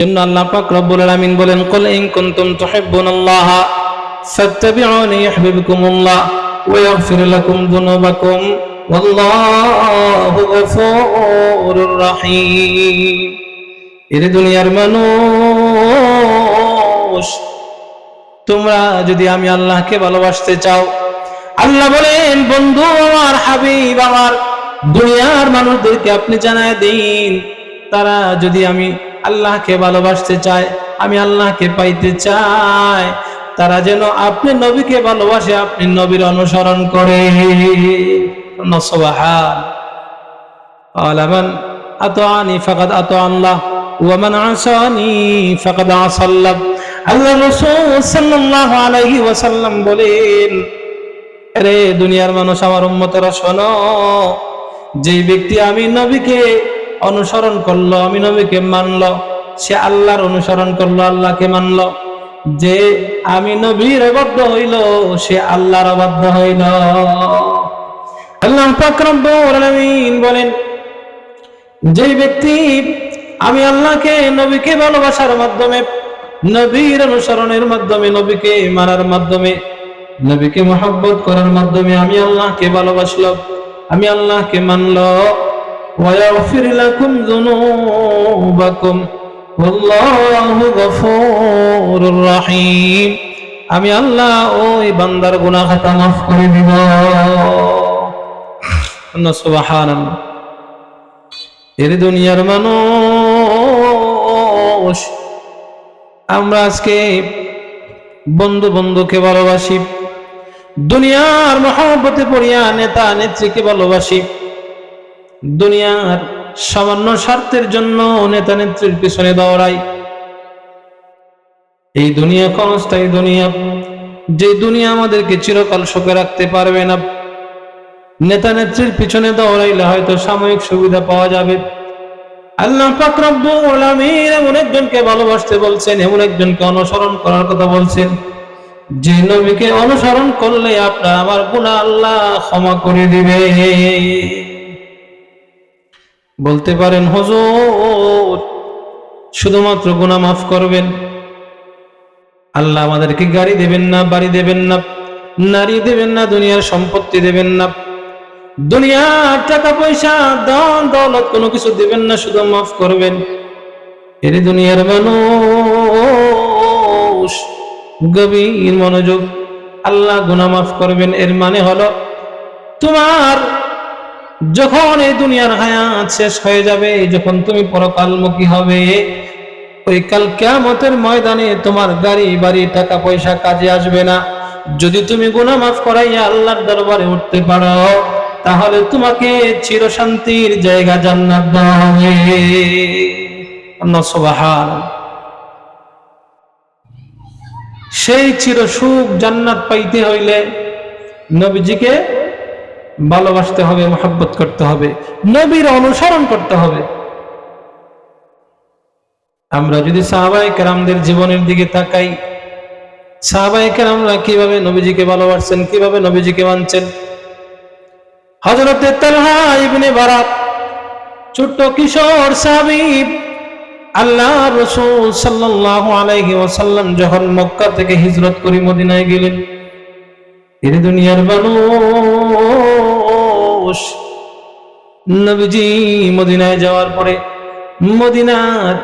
জন্য আল্লাহ পাক রব্বুল আলামিন বলেন, কুল ইন কুনতুম তুহিব্বুনাল্লাহ ফাত্তাবিউনি ইউহিব্বুকুমুল্লাহ ওয়া ইয়াগফির লাকুম যুনুবাকুম ওয়াল্লাহু গফুরুর রহিম। এর দুনিয়ার মানুষ, তোমরা যদি আমি আল্লাহকে ভালোবাসতে চাও, আল্লাহ বলেন, বন্ধু আমার, হাবিব আমার, দুনিয়ার মানুষদেরকে আপনি জানায় দিন, তারা যদি আমি আল্লাহকে ভালোবাসতে চায়, আমি আল্লাহকে পাইতে চাই, তারা যেন আপনি নবীকে ভালোবাসে, আপনি নবীর অনুসরণ করে। সুবহান আলামান আতাআনি ফাকাদ আতা আল্লাহ ওয়া মান আসানি ফাকাদ আসাল্লাহ। আল্লাহ রাসূল সাল্লাল্লাহু আলাইহি ওয়াসাল্লাম বলেন, আরে দুনিয়ার মানুষ, আমার উম্মতরা শোনো, যে ব্যক্তি আমি নবীকে অনুসরণ করলো, আমি নবীকে মানলো, সে আল্লাহর অনুসরণ করলো, আল্লাহকে মানলো। যে আমি নবীর অবাধ্য হইল, সে আল্লাহর অবাধ্য হইল। আল্লাহ পাক রব্বুল আলামিন বলেন, যে ব্যক্তি আমি আল্লাহকে, নবীকে ভালোবাসার মাধ্যমে, নবীর অনুসরণের মাধ্যমে, নবীকে মানার মাধ্যমে, নবীকে মহব্বত করার মাধ্যমে আমি আল্লাহকে ভালোবাসলো, আমি আল্লাহকে মানলো, ওয়া ইয়াগফির লাকুম যুনুবাকুম ওয়াল্লাহু গফুরুর রহিম, আমি আল্লাহ ওই বান্দার গুনাহ খাতা মাফ করে দিব। সুবহানাল্লাহ। এর দুনিয়ার মানুষ, আমরা আজকে বন্ধু বন্ধুকে ভালোবাসি, দুনিয়ার মহব্বতে পড়িয়া নেতা নেত্রীকে ভালোবাসি, দুনিয়ার সামান্য স্বার্থের জন্য নেতা নেত্রীর পিছনে দৌড়াই। এই দুনিয়া ক্ষণস্থায়ী দুনিয়া, যে দুনিয়া আমাদেরকে চিরকাল সুখে রাখতে পারবে না। নেতা নেত্রীর পিছনে দৌড়াইলে হয়তো সাময়িক সুবিধা পাওয়া যাবে। আল্লাহ পাক রব্বুল আলামিন এমন একজনকে ভালোবাসতে বলছেন, এমন একজনকে অনুসরণ করার কথা বলছেন, যে নবীকে অনুসরণ করলে আপনার আমার গুনাহ আল্লাহ ক্ষমা করে দিবে। বলতে পারেন, হুজুর শুধুমাত্র গুনাহ মাফ করবেন, আল্লাহ আমাদেরকে গাড়ি দেবেন না, বাড়ি দেবেন না, নারী দেবেন না, দুনিয়ার সম্পত্তি দেবেন না, দুনিয়ার টাকা পয়সা ধন দৌলত কোনো কিছু দেবেন না, শুধু মাফ করবেন। এর দুনিয়ার মানুষ, গভীর মনোযোগ, আল্লাহ গুনাহ মাফ করবেন এর মানে হলো, তোমার যখন এই দুনিয়ার হায়াত শেষ হয়ে যাবে, যখন তুমি পরকালমুখী হবে, ওই কাল কিয়ামতের ময়দানে তোমার গাড়ি বাড়ি টাকা পয়সা কাজে আসবে না। যদি তুমি গুনাহ মাফ করাইয়া আল্লাহর দরবারে উঠতে পারো, তাহলে তোমাকে চিরশান্তির জায়গা জান্নাত দেওয়া হবে। সুবহানাল্লাহ। সেই চির সুখ জান্নাত পাইতে হইলে নবীজিকে ভালোবাসতে হবে, মহব্বত করতে হবে, নবীর অনুসরণ করতে হবে। আমরা যদি সাহাবায়ে কেরামদের জীবনের দিকে তাকাই, সাহাবায়ে কেরামরা কিভাবে নবীজিকে ভালোবাসছেন, কিভাবে নবীজিকে মানছেন। হযরতে তালহা ইবনে বারাক, ছোট্ট কিশোর সাহাবী, আল্লাহ রাসূল সাল্লাল্লাহু আলাইহি ওয়াসাল্লাম যখন মক্কা থেকে হিজরত করে মদিনায় গেলেন, এর দুনিয়ার মানুষ, নবীজি মদিনায় যাওয়ার পরে মদিনার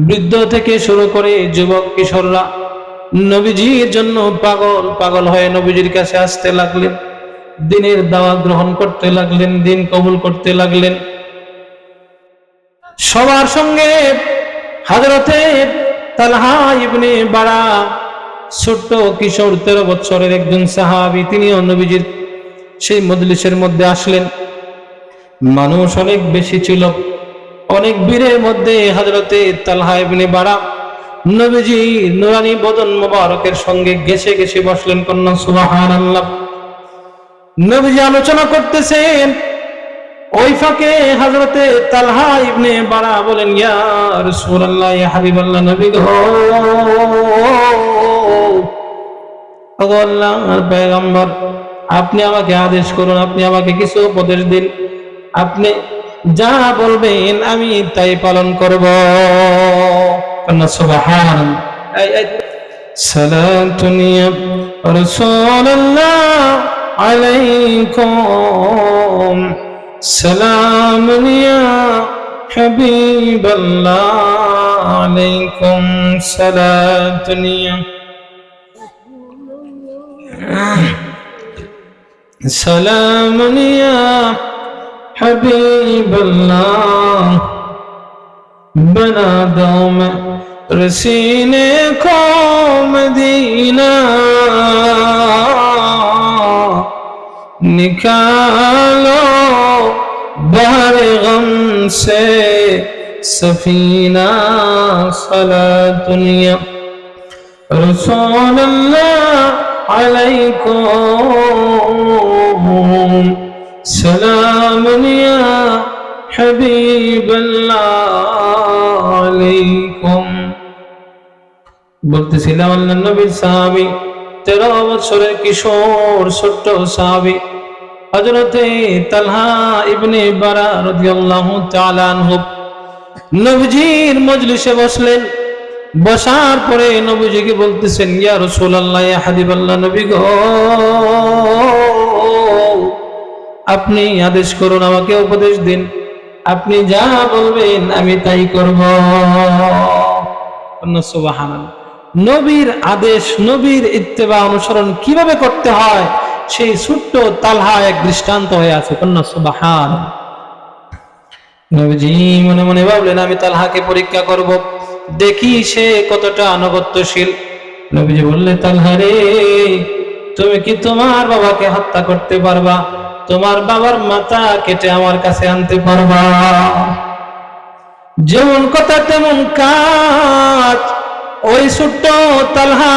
বৃদ্ধ থেকে শুরু করে যুবক কিশোররা নবীজির জন্য পাগল পাগল হয়ে নবীজির কাছে আসতে লাগলেন, দ্বীনের দাওয়াত গ্রহণ করতে লাগলেন, দ্বীন কবুল করতে লাগলেন। সবার সঙ্গে হযরতে তালহা ইবনে বারাক, ছোট্ট কিশোর, 13 বছরের একজন সাহাবী, তিনিও নবীজির সেই মজলিসের মধ্যে আসলেন। মানুষ অনেক বেশি ছিল, অনেক ভিড়ের মধ্যে হযরতে তালহা ইবনে বারাক নবীজি নুরানি বদন মোবারকের সঙ্গে ঘেঁষে ঘেঁষে বসলেন। কন্যা সুবহানাল্লাহ। নবীজি আলোচনা করতেছেন, ওই ফাঁকে হযরতে তালহা ইবনে বারাক বলেন, ইয়া রাসূলুল্লাহ, ইয়া হাবিবাল্লাহ, নবী গো, ওগো আল্লাহর পয়গম্বর, আপনি আমাকে আদেশ করুন, আপনি আমাকে কিছু উপদেশ দিন, আপনি যা বলবেন আমি তাই পালন করব। সুবহানাল্লাহ। সালাতুন ইয়া রাসূলুল্লাহ আলাইকুম, সালামুন ইয়া হাবিবাল্লাহ আলাইকুম, সালাতুন ইয়া সালামুন ইয়া হাবিবাল্লাহ, बना दो मैं रसीने को मदीना, निकालो बहर गम से सफीना, सलातुन या रसूलल्लाह अलैकुम, सलामुन या হাবিবাল্লাহ আলাইকুম। বলতেছিলাম আল্লাহ নবীর সাহাবী 13 বছরের কিশোর ছোট্ট সাহাবী হযরতে তালহা ইবনে বারা রাদিয়াল্লাহু তাআলা আনহু নবীজির মজলিসে বসলেন। বসার পরে নবীজিকে বলতেছেন, ইয়া রাসূলুল্লাহ, ইয়া হাবিবাল্লাহ, নবী গো, আপনি আদেশ করুন, আমাকে উপদেশ দিন, আপনি যা বলবেন আমি তাই করব। সুবহানাল্লাহ। নবীর আদেশ, নবীর ইত্তেবা অনুসরণ কিভাবে করতে হয় সেই ছোট্ট তালহা এক দৃষ্টান্ত হয়ে আছে। সুবহানাল্লাহ। নবীজি মনে মনে ভাবলেন, আমি তালহাকে পরীক্ষা করব, দেখি সে কতটা আনুগত্যশীল। নবীজি বললেন, তালহা রে, তুমি কি তোমার বাবাকে হত্যা করতে পারবা? তোমার বাবার মাথা কেটে আমার কাছে আনতে পারবা? যেমন কথা তেমন কাজ। ওই ছোট্ট তালহা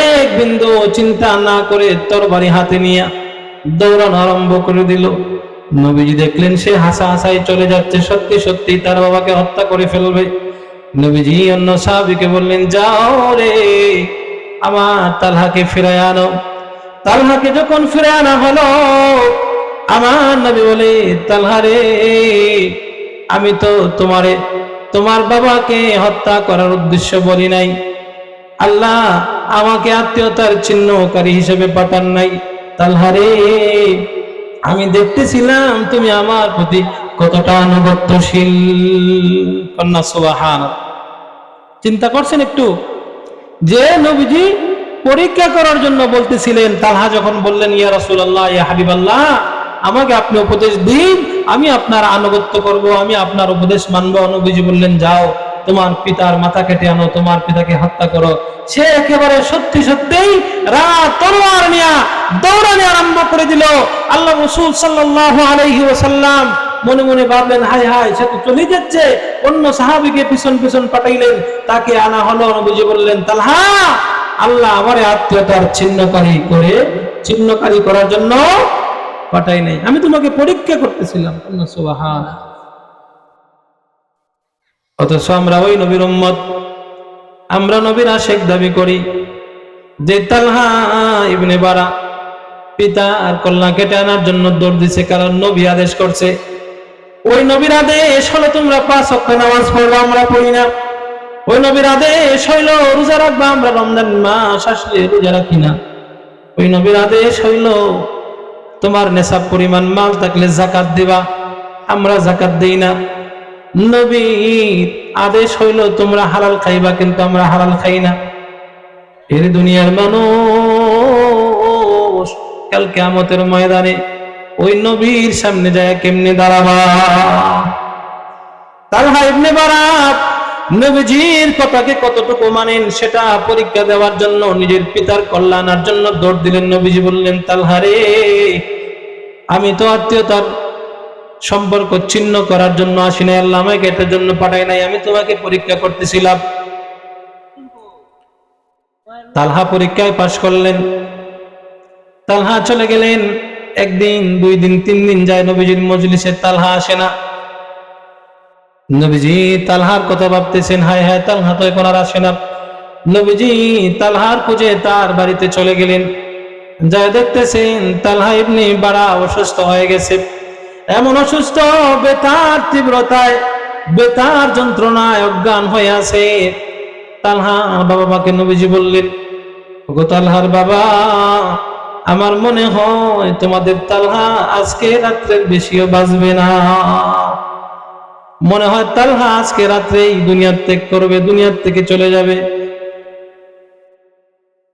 এক বিন্দু চিন্তা না করে তরবারি হাতে নিয়ে দৌড়ানো আরম্ভ করে দিল। নবীজি দেখলেন সে হাসাহাসাই চলে যাচ্ছে, সত্যি সত্যি তার বাবাকে হত্যা করে ফেলবে। নবীজি অন্য সাহাবীকে বললেন, যাও রে, আমার তালহাকে ফিরায় আনো। তালহাকে যখন ফিরে আনা হলো, আমার নবী বলে, তালহা রে, আমি তো তোমার বাবাকে হত্যা করার উদ্দেশ্য বলি নাই। আল্লাহ আমাকে আত্মীয়তার চিহ্নকারী হিসেবে পাঠান নাই। তালহা রে, আমি দেখতেছিলাম তুমি আমার প্রতি কতটা আনুগত্যশীল। কন্যা সুবহানাল্লাহ। চিন্তা করছেন একটু, যে নবীজি পরীক্ষা করার জন্য বলতেছিলেন, তালহা যখন বললেন, ইয়া রাসূলুল্লাহ, ইয়া হাবিবাল্লাহ, আমাকে আপনি উপদেশ দিন, আমি আপনার আনুগত্য করব, আমি আপনার উপদেশ মানব। নবীজি বললেন, যাও, তোমার পিতার মাথা কেটে আনো, তোমার পিতাকে হত্যা করো। সে একেবারে সত্যি সত্যিই তরোয়ার নিয়ে দৌড়ানি আরম্ভ করে দিল। আল্লাহ রাসূল সাল্লাল্লাহু আলাইহি ওয়াসাল্লাম মনে মনে ভাবলেন, হায় হায়, সে তো চলে যাচ্ছে। অন্য সাহাবীকে পিছন পিছন পাঠাইলেন, তাকে আনা হলো। নবীজি বললেন, তালহা, আল্লাহ আমারে আত্মীয়তার চিহ্নকারী করার জন্য পাঠাই নাই, আমি তোমাকে পরীক্ষা করতেছিলাম। সুবহানাল্লাহ। অথচ আমরা ওই নবীর উম্মত, আমরা নবীর আশিক দাবি করি। যে তালহা ইবনে বারা পিতা আর কন্যা কেটে আনার জন্য দৌড় দিছে, কারণ নবী আদেশ করছে। ওই নবীর আদেশ হলো তোমরা 5 ওয়াক্ত নামাজ পড়বা, আমরা পড়ি না। ওই নবীর আদেশ হইল রোজা রাখবা, আমরা রমজান মাস আসলে রোজা রাখি না। ওই নবীর আদেশ হইল তোমার নেশাব পরিমাণ মাল থাকলে যাকাত দিবা, আমরা যাকাত দেই না। নবীর আদেশ হইল তোমরা হালাল খাইবা, কিন্তু আমরা হালাল খাই না। এর দুনিয়ার মানুষ কাল কিয়ামতের ময়দানে ওই নবীর সামনে যায় কেমনে দাঁড়াবা? তালহা ইবনে বারা নবীজির কথাকে কতটুকু মানেন সেটা পরীক্ষা দেওয়ার জন্য, নিজের পিতার কল্যাণের জন্য দৌড় দিলেন। নবীজি বললেন, তালহা রে, আমি তো আত্মীয়তার সম্পর্ক ছিন্ন করার জন্য আসি নাই, আল্লাহ আমাকে এটার জন্য পাঠাই নাই, আমি তোমাকে পরীক্ষা করতেছিলাম। তালহা পরীক্ষায় পাশ করলেন। তালহা চলে গেলেন। 1 দিন 2 দিন 3 দিন যায়, নবীজির মজলিসে তালহা আসে না। নবীজি তালহার কথা ভাবতেছেন, হায় হায়, তালহা তো এখন আর আসে না। নবীজি তালহার খুঁজে তার বাড়িতে চলে গেলেন। যা দেখতেছেন তালহা ইবনে বারা অসুস্থ হয়ে গেছে। এমন অসুস্থ, ব্যথার তীব্রতায় বেতার যন্ত্রণায় অজ্ঞান হয়ে আছে। তালহার বাবাকে নবীজি বললেন, ওগো তালহার বাবা, আমার মনে হয় তোমাদের তালহা আজকে রাত্রের বেশিও বাঁচবে না। মনে হয় তালহা আজকে রাত্রেই দুনিয়া ত্যাগ করবে, দুনিয়ার থেকে চলে যাবে।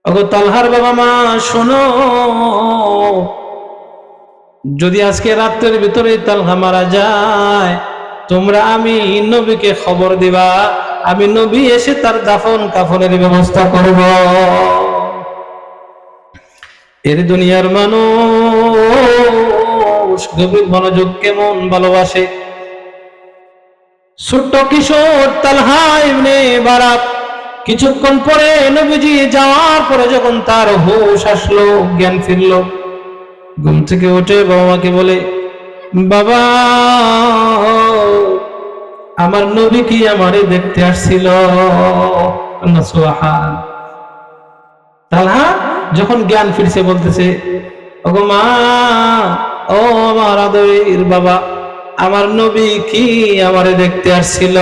ওগো তালহার বাবা মা শোনো, যদি আজকে রাত্রের ভিতরে তালহা মারা যায়, তোমরা আমি নবীকে খবর দিবা, আমি নবী এসে তার দাফন কাফনের ব্যবস্থা করব। এর দুনিয়ার মানুষ গভীর মনোযোগ কেমন ভালোবাসে। ছোট্ট কিশোর তালহা ইবনে বারাক কিছুক্ষণ পরে নবীজি যাওয়ার পরে যখন তার হুঁশ আসলো, জ্ঞান ফিরলো, ঘুম থেকে উঠে বাবা মাকে বলে, বাবা, আমার নবী কি আমারে দেখতে আসছিল? সুবহান। তালহা যখন জ্ঞান ফিরছে বলতেছে, ওগো মা, ও আমার আদরের বাবা, আমার নবী কি আমারে দেখতে আসছিল?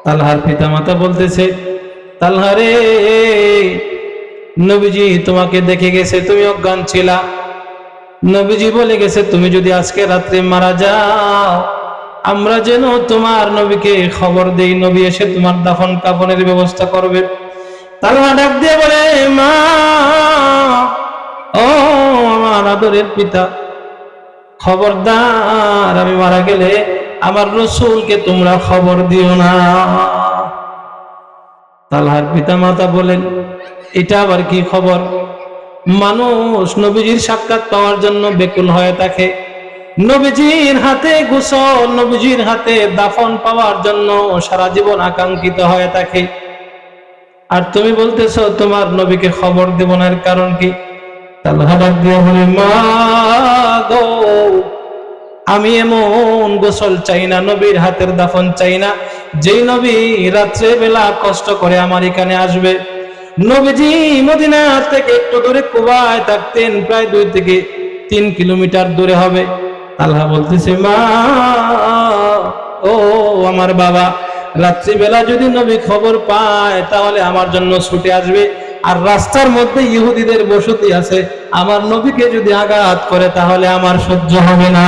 তালহার পিতা মাতা বলতেছে, তালহা রে, নবীজি তোমাকে দেখে গেছে, তুমি অজ্ঞান ছিলা। নবীজি বলে গেছে, তুমি যদি আজকে রাত্রে মারা যাও, আমরা যেন তোমার নবীকে খবর দেই, নবী এসে তোমার দাফন কাফনের ব্যবস্থা করবে। তালহা ডাক দিয়ে বলে, মা, ও আমার আদরের পিতা, খবরদার, আমি মারা গেলে আমার রাসূলকে তোমরা খবর দিও না। তালহার পিতা মাতা বলেন, এটা আবার কি খবর? মানুষ নবীজির সাক্ষাৎ পাওয়ার জন্য বেকুল হয়ে থাকে, নবীজির হাতে গোসল, নবীজির হাতে দাফন পাওয়ার জন্য সারা জীবন আকাঙ্ক্ষিত হয়ে থাকে, আর তুমি বলতেছো তোমার নবীকে খবর দেব না, এর কারণ কি? তালহা ডাক দিয়ে বলে, মা গো, আমি এমন গোসল চাই না, নবীর হাতের দাফন চাই না, যেই নবী রাত্রে বেলা কষ্ট করে আমার এখানে আসবে। নবীজি মদিনা থেকে একটু দূরে কুবায় থাকতেন, প্রায় 2 থেকে 3 কিলোমিটার দূরে হবে। তালহা বলতেছে, মা, ও আমার বাবা, রাত্রিবেলা যদি নবী খবর পায় তাহলে আমার জন্য ছুটে আসবে, আর রাস্তার মধ্যে ইহুদিদের বসতি আছে, আমার নবীকে যদি আঘাত করে তাহলে আমার সহ্য হবে না।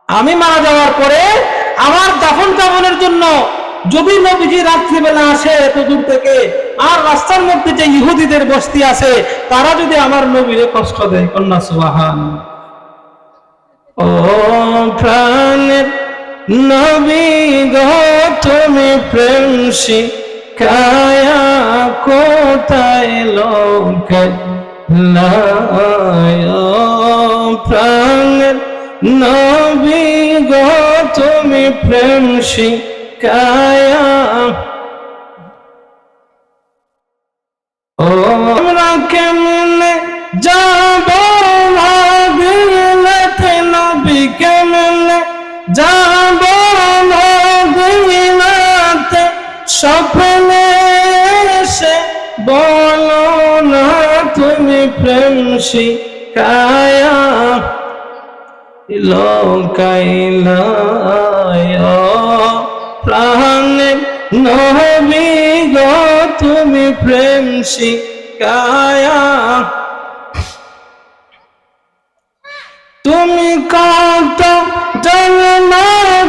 আমি মারা যাওয়ার পরে আমার দাফন কাফনের জন্য যদি নবীজি রাত্রিবেলা আসে এত দূর থেকে, আর রাস্তার মধ্যে যে ইহুদিদের বস্তি আছে তারা যদি আমার নবীরে কষ্ট দেয়, কন্যা সুবহান। ও প্রাণের নবী গো, তুমি প্রেম শিখায়া কোথায় লোকে লাই? প্রাণের নবী গো, তুমি প্রেম শিখায়া, ও আমরা কেমনে যাব মদিনাতে, নবী কেমনে যাব মদিনাতে, স্বপ্নে এসে বলো না তুমি প্রেম শিখায়া লোকাইলায়। প্রাণের নবী গো, তুমি প্রেম শিখায়া, তুমি কত জন্ম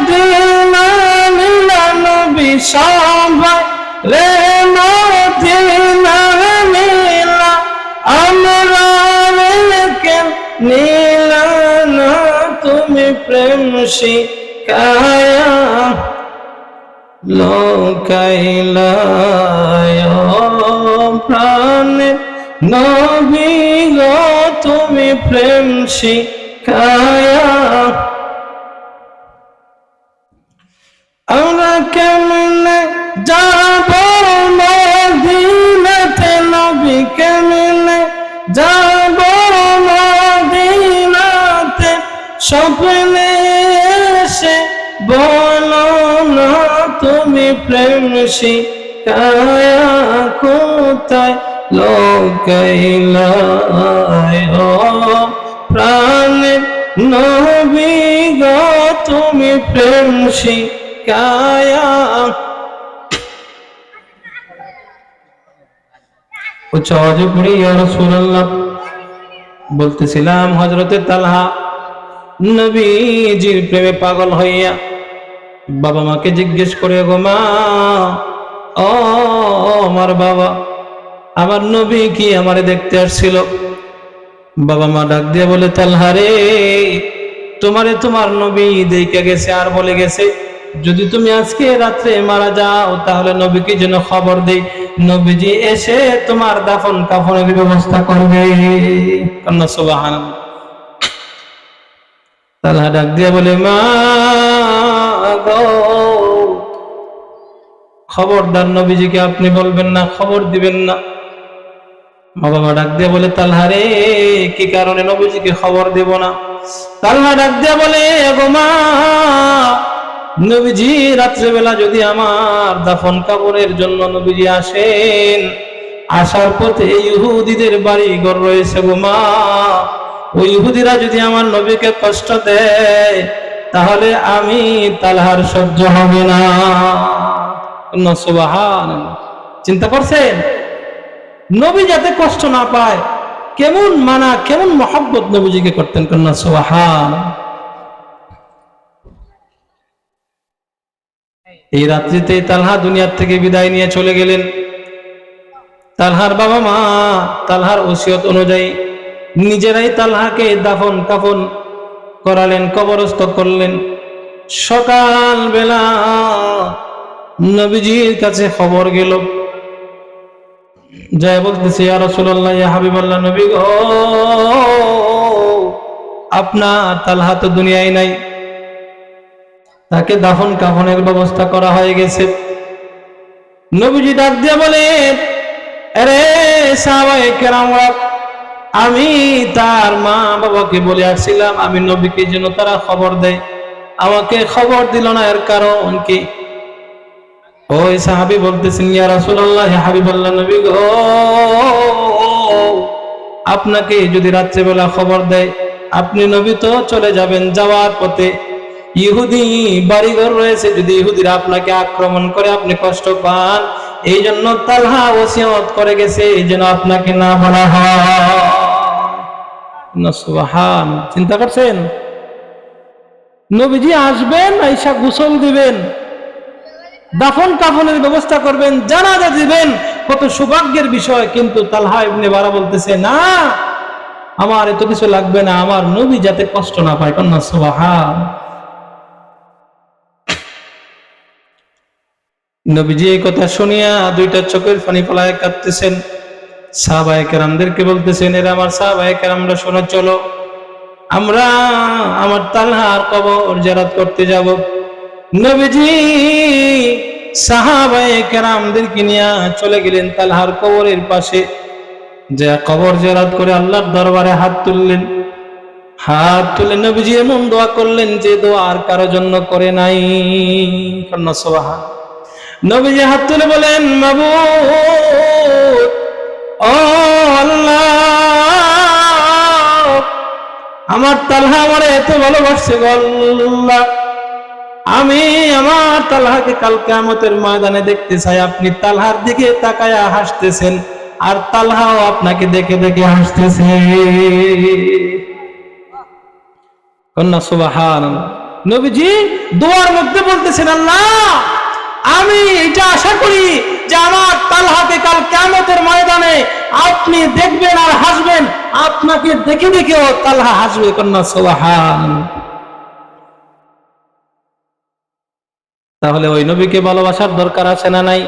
দিলা লীলা, নবী সবাই রে মদিনা নীলা, আমরা কেন নীলা না তুমি প্রেম শিখায়া লোকাইলায়। প্রাণের নবী গো, তুমি প্রেম শিখায়া, আমরা কেমনে যাব মদিনাতে, নবী কেমনে যাব মদিনাতে, স্বপ্নে এসে বলো না তুমি প্রেম শিখায়া কোথায় লোকাইলায়। প্রাণের নবী গো, তুমি প্রেম শিখায়া। উচ্চ আওয়াজে পড়ি ইয়া রাসূলুল্লাহ। বলতেছিলাম হযরতে তালহা নবীজির প্রেমে পাগল হইয়া বাবা মাকে জিজ্ঞেস করে, গো মা, ও আমার বাবা, আমার নবী কি আমারে দেখতে আসছিল? বাবা মা ডাক দিয়ে বলে, তালহা রে, তোমারে তোমার নবী দেখে গেছে আর বলে গেছে যদি তুমি আজকে রাত্রে মারা যাও তাহলে নবীকে যেন খবর দেই, নবীজি এসে তোমার দাফন কাফনের ব্যবস্থা করবে। কন্যা সুবহানাল্লাহ। তালহা ডাক দিয়ে বলে, মা গো, খবরদার নবীজিকে আপনি বলবেন না, খবর দিবেন না। মা বাবা ডাক দিয়ে বলে, তালহা রে, কি কারণে নবীজিকে খবর দেব না? তালহা ডাক দিয়ে বলে, গো মা, নবীজি রাত্রেবেলা যদি আমার দাফন কাফনের জন্য নবীজি আসেন, আসার পথে ইহুদিদের বাড়ি ঘর রয়েছে গো মা, ওই ইহুদিরা যদি আমার নবীকে কষ্ট দেয় তাহলে আমি তালহার সহ্য হবে না। সুবহানাল্লাহ। চিন্তা করছেন নবী যাতে কষ্ট না পায়, কেমন মানা, কেমন মহব্বত নবীজিকে করতেন। কন্যা সুবহানাল্লাহ। এই রাত্রিতে তালহা দুনিয়ার থেকে বিদায় নিয়ে চলে গেলেন। তালহার বাবা মা তালহার ওসিয়ত অনুযায়ী নিজেরাই তালহাকে দাফন কাফন করালেন, কবরস্থ করলেন। সকাল বেলা নবীজির কাছে খবর গেল, যায় বলতেছে, ইয়া রাসূলুল্লাহ, ইয়া হাবিবাল্লাহ, নবী গো, আপনার তালহা তো দুনিয়ায় নাই, তাকে দাফন কাফনের ব্যবস্থা করা হয়ে গেছে। নবীজি ডাক দিয়ে বলে, আরে সাহাবায়ে কেরামরা, আমি তার মা বাবাকে বলে আসছিলাম আমি নবীকে যেন তারা খবর দেয়, আমাকে খবর দিল না, এর কারণ কি? ওই সাহাবী বলতেছেন, ইয়া রাসূলুল্লাহ, ইয়া হাবিবাল্লাহ, নবী গো, আপনাকে যদি রাত্রিবেলা খবর দেয় আপনি নবী তো চলে যাবেন, যাওয়ার পথে ইহুদি বাড়িঘর রয়েছে, যদি ইহুদিরা আপনাকে আক্রমণ করে আপনি কষ্ট পান, এই জন্য তালহা ওসিয়ত করে গেছে যেন আপনাকে না বলা হয়। সুবহান। চিন্তা করছেন নবীজি আসবেন, আয়েশা গোসল দিবেন, দাফন কাফনের ব্যবস্থা করবেন, জানাজা দিবেন, কত সৌভাগ্যের বিষয়। কিন্তু তালহা ইবনে বারা বলতেছে, না, আমার এত কিছু লাগবে না, আমার নবী যাতে কষ্ট না পায়। কন্যা সুবহান। নবীজি এই কথা শুনিয়া দুইটা চোখের পানি ফেলায় কাঁদতেছেন। সাহাবায়ে কেরামদেরকে বলতেছেন, এরা আমার সাহাবায়ে কেরামরা, শোনো, চলো আমরা আমার তালহার কবর জিয়ারত করতে যাব। নবীজি সাহাবায়ে কেরামদেরকে নিয়ে চলে গেলেন তালহার কবরের পাশে, যে কবর জিয়ারত করে আল্লাহর দরবারে হাত তুললেন। হাত তুলে নবীজি এমন দোয়া করলেন যে দোয়া আর কারো জন্য করে নাই। কন্যা সুবহান। নবীজি হাত তুলে বলেন, মাবুদ, ও আল্লাহ, আমার তালহা আমারে এত ভালোবাসছে গো আল্লাহ, আমি আমার তালহাকে কাল কিয়ামতের ময়দানে দেখতে চাই। আপনি তালহার দিকে তাকায়া হাসতেছেন আর তালহাও আপনাকে দেখে দেখে হাসতেছে। কন্যা সুবহানাল্লাহ। নবীজি দোয়ার মধ্যে বলতেছেন, আল্লাহ, আমি এটা আশা করি যে আমার তালহাকে কাল কিয়ামতের ময়দানে আপনি দেখবেন আর হাসবেন, আপনাকে দেখে দেখেও তালহা হাসবে। কন্যা সুবহানাল্লাহ। তাহলে ওই নবীকে ভালোবাসার দরকার আছে না নাই?